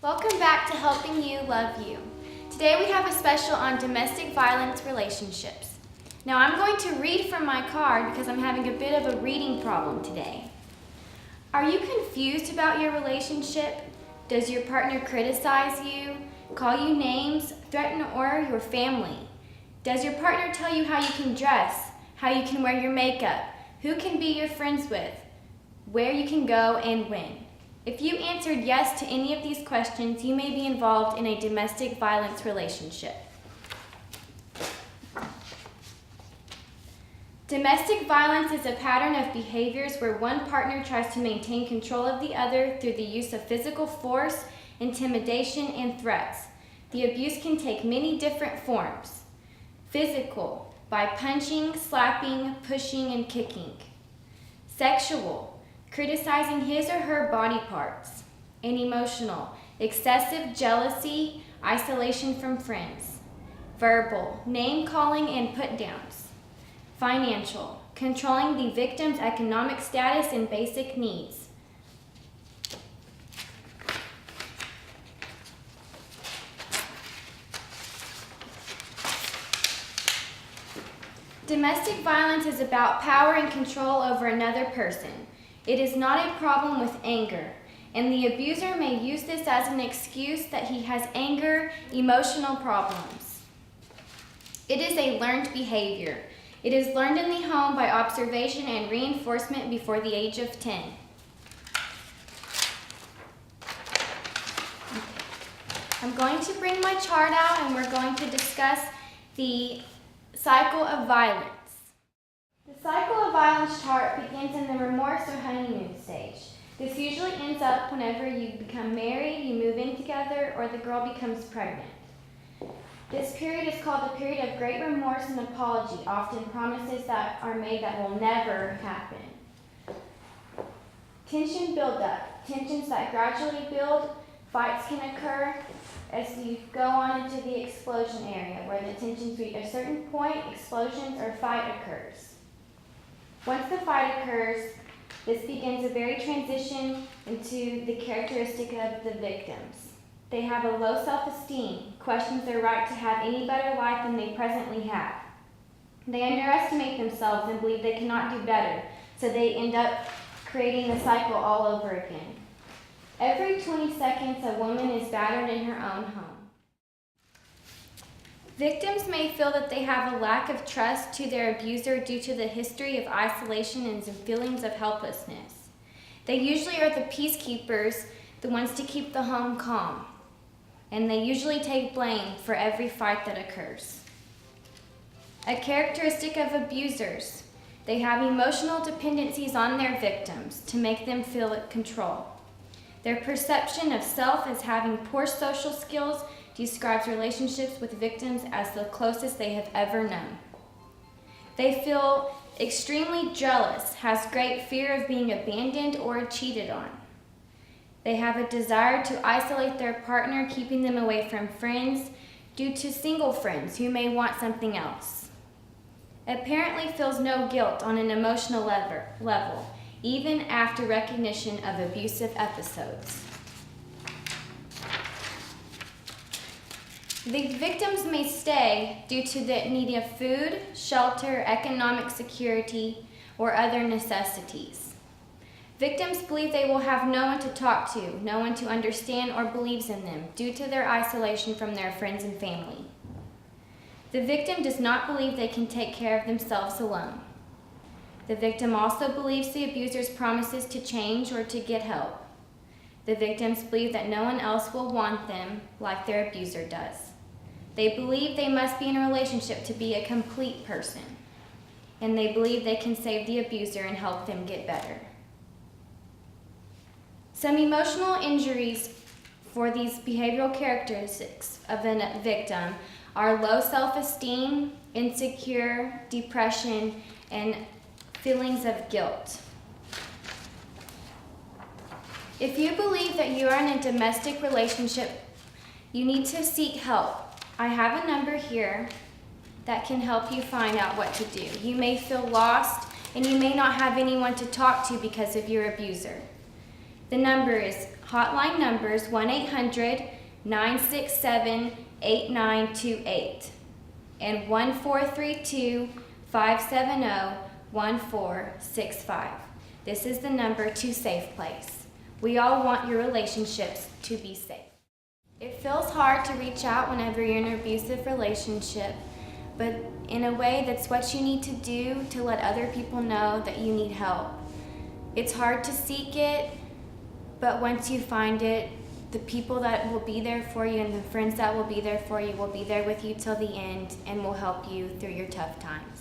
Welcome back to Helping You Love You. Today we have a special on domestic violence relationships. Now I'm going to read from my card because I'm having a bit of a reading problem today. Are you confused about your relationship? Does your partner criticize you, call you names, threaten or your family? Does your partner tell you how you can dress, how you can wear your makeup, who can be your friends with, where you can go and when? If you answered yes to any of these questions, you may be involved in a domestic violence relationship. Domestic violence is a pattern of behaviors where one partner tries to maintain control of the other through the use of physical force, intimidation, and threats. The abuse can take many different forms. Physical, by punching, slapping, pushing, and kicking. Sexual, criticizing his or her body parts. And emotional, excessive jealousy, isolation from friends. Verbal, name-calling and put-downs. Financial, controlling the victim's economic status and basic needs. Domestic violence is about power and control over another person. It is not a problem with anger, and the abuser may use this as an excuse that he has anger, emotional problems. It is a learned behavior. It is learned in the home by observation and reinforcement before the age of 10. I'm going to bring my chart out and we're going to discuss the cycle of violence. The cycle of violence chart begins in the remorse or honeymoon stage. This usually ends up whenever you become married, you move in together, or the girl becomes pregnant. This period is called the period of great remorse and apology, often promises that are made that will never happen. Tension buildup, tensions that gradually build, fights can occur as you go on into the explosion area, where the tensions reach a certain point, explosions or fight occurs. Once the fight occurs, this begins a very transition into the characteristic of the victims. They have a low self-esteem, questions their right to have any better life than they presently have. They underestimate themselves and believe they cannot do better, so they end up creating the cycle all over again. Every 20 seconds, a woman is battered in her own home. Victims may feel that they have a lack of trust to their abuser due to the history of isolation and some feelings of helplessness. They usually are the peacekeepers, the ones to keep the home calm, and they usually take blame for every fight that occurs. A characteristic of abusers, they have emotional dependencies on their victims to make them feel control. Their perception of self as having poor social skills describes relationships with victims as the closest they have ever known. They feel extremely jealous, has great fear of being abandoned or cheated on. They have a desire to isolate their partner, keeping them away from friends due to single friends who may want something else. Apparently feels no guilt on an emotional level, even after recognition of abusive episodes. The victims may stay due to the need of food, shelter, economic security, or other necessities. Victims believe they will have no one to talk to, no one to understand or believes in them due to their isolation from their friends and family. The victim does not believe they can take care of themselves alone. The victim also believes the abuser's promises to change or to get help. The victims believe that no one else will want them like their abuser does. They believe they must be in a relationship to be a complete person, and they believe they can save the abuser and help them get better. Some emotional injuries for these behavioral characteristics of a victim are low self-esteem, insecure, depression, and feelings of guilt. If you believe that you are in a domestic relationship, you need to seek help. I have a number here that can help you find out what to do. You may feel lost and you may not have anyone to talk to because of your abuser. The number is hotline numbers 1-800-967-8928 and 1432-570-1465. This is the number to Safe Place. We all want your relationships to be safe. It feels hard to reach out whenever you're in an abusive relationship, but in a way that's what you need to do to let other people know that you need help. It's hard to seek it, but once you find it, the people that will be there for you and the friends that will be there for you will be there with you till the end and will help you through your tough times.